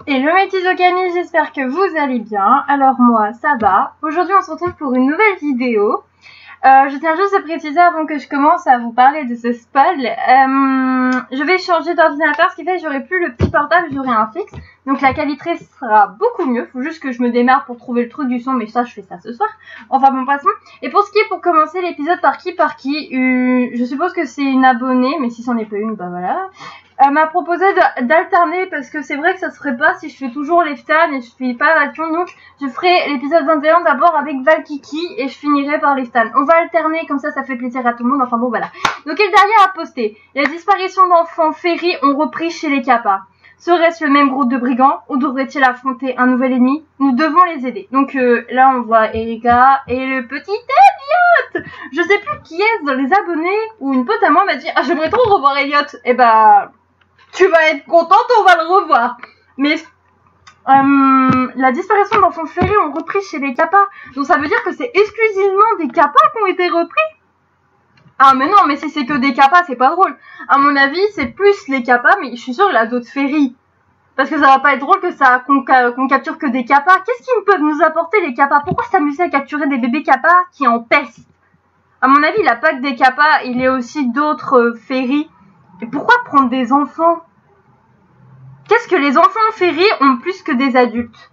Hello mes petits Okami, j'espère que vous allez bien. Alors moi, ça va. Aujourd'hui, on se retrouve pour une nouvelle vidéo. Je tiens juste à préciser avant que je commence à vous parler de ce spoil. Je vais changer d'ordinateur, ce qui fait que j'aurai plus le petit portable, j'aurai un fixe. Donc la qualité sera beaucoup mieux. Faut juste que je me démarre pour trouver le truc du son, mais ça, je fais ça ce soir. Enfin bon, passons. Et pour ce qui est pour commencer l'épisode par qui, je suppose que c'est une abonnée, mais si c'en est pas une, bah voilà. M'a proposé d'alterner parce que c'est vrai que ça se ferait pas si je fais toujours Leftan et je fais pas Valkion, donc je ferai l'épisode 21 d'abord avec Valkiki et je finirai par Leftan. On va alterner, comme ça fait plaisir à tout le monde, enfin bon voilà. Donc Eldaria a posté: la disparition d'enfants Ferry ont repris chez les Kappa. Serait-ce le même groupe de brigands ou devrait-il affronter un nouvel ennemi? Nous devons les aider. Donc là on voit Erika et le petit Elliot. Je sais plus qui est dans les abonnés, ou une pote à moi m'a dit: ah, j'aimerais trop revoir Elliot. Et bah tu vas être contente, on va le revoir. Mais la disparition d'enfants Ferry ont repris chez les Kappa. Donc ça veut dire que c'est exclusivement des Kappa qui ont été repris. Ah mais non, mais si c'est que des Kappa, c'est pas drôle. À mon avis, c'est plus les Kappa, mais je suis sûre qu'il y a d'autres Ferry. Parce que ça va pas être drôle qu'on capture que des Kappa. Qu'est-ce qu'ils peuvent nous apporter les Kappa? Pourquoi s'amuser à capturer des bébés Kappa qui en pestent? À mon avis, il a pas que des Kappa, il y a aussi d'autres Ferry. Et pourquoi prendre des enfants? Qu'est-ce que les enfants Ferry ont plus que des adultes?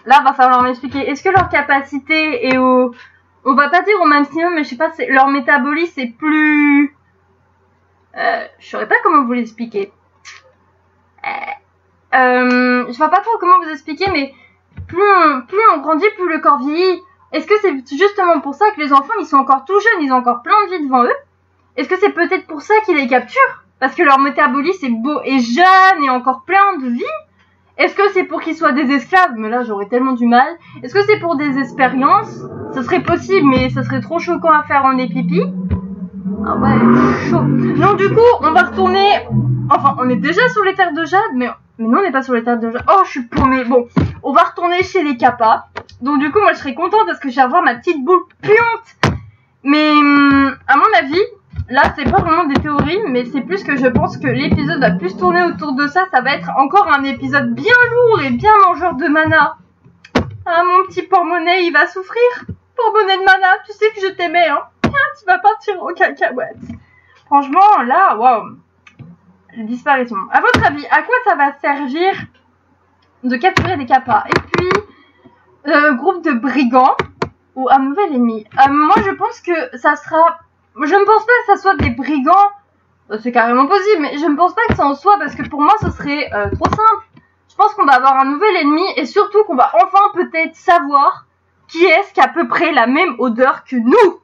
Là, va falloir m'expliquer. Est-ce que leur capacité est au... On va pas dire au maximum, mais je sais pas, leur métabolisme est plus... je saurais pas comment vous l'expliquer. Je vois pas trop comment vous expliquer, mais plus on grandit, plus le corps vieillit. Est-ce que c'est justement pour ça que les enfants, ils sont encore tout jeunes, ils ont encore plein de vie devant eux? Est-ce que c'est peut-être pour ça qu'ils les capturent? Parce que leur métabolisme est beau et jeune et encore plein de vie? Est-ce que c'est pour qu'ils soient des esclaves? Mais là, j'aurais tellement du mal. Est-ce que c'est pour des expériences? Ça serait possible, mais ça serait trop choquant à faire en épipi. Ah ouais, chaud. Donc du coup, on va retourner... Enfin, on est déjà sur les terres de Jade, mais non, on n'est pas sur les terres de Jade. Oh, je suis paumée. Bon, on va retourner chez les Kappa. Donc du coup, moi, je serais contente parce que je vais avoir ma petite boule puante. Mais à mon avis... Là, c'est pas vraiment des théories, mais c'est plus que je pense que l'épisode va plus tourner autour de ça. Ça va être encore un épisode bien lourd et bien mangeur de mana. Ah, mon petit porte-monnaie, il va souffrir. Porte-monnaie de mana, tu sais que je t'aimais, hein. Tu vas partir en cacahuète. Franchement, là, waouh. La disparition. À votre avis, à quoi ça va servir de capturer des Kappa? Et puis, groupe de brigands ou un nouvel ennemi. Moi, je pense que ça sera... Je ne pense pas que ça soit des brigands, c'est carrément possible, mais je ne pense pas que ça en soit parce que pour moi ce serait trop simple. Je pense qu'on va avoir un nouvel ennemi et surtout qu'on va enfin peut-être savoir qui est-ce qui a à peu près la même odeur que nous.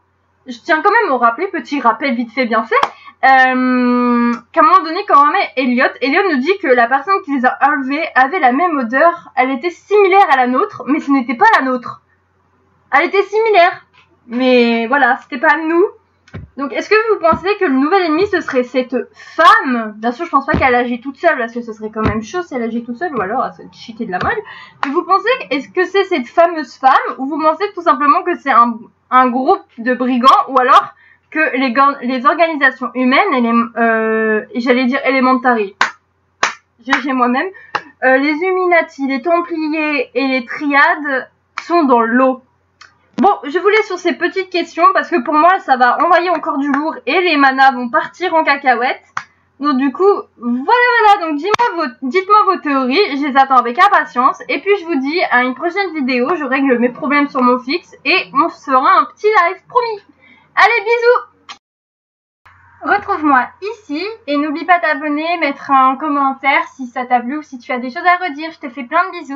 Je tiens quand même à rappeler, petit rappel vite fait bien fait, qu'à un moment donné quand on met Elliot nous dit que la personne qui les a enlevés avait la même odeur, elle était similaire à la nôtre, mais ce n'était pas la nôtre. Elle était similaire, mais voilà, c'était pas nous. Donc, est-ce que vous pensez que le nouvel ennemi, ce serait cette femme? Bien sûr, je pense pas qu'elle agit toute seule, parce que ce serait quand même chaud si elle agit toute seule, ou alors elle serait cheatée de la molle. Mais vous pensez, est-ce que c'est cette fameuse femme, ou vous pensez tout simplement que c'est un groupe de brigands, ou alors que les organisations humaines, j'allais dire Elementary, j'ai moi-même, les Illuminati, les Templiers et les Triades sont dans l'eau? Bon, je vous laisse sur ces petites questions parce que pour moi, ça va envoyer encore du lourd et les manas vont partir en cacahuète. Donc du coup, voilà. Donc dites-moi vos théories, je les attends avec impatience. Et puis je vous dis à une prochaine vidéo, je règle mes problèmes sur mon fixe et on se fera un petit live, promis. Allez, bisous! Retrouve-moi ici et n'oublie pas d'abonner, mettre un commentaire si ça t'a plu ou si tu as des choses à redire. Je te fais plein de bisous.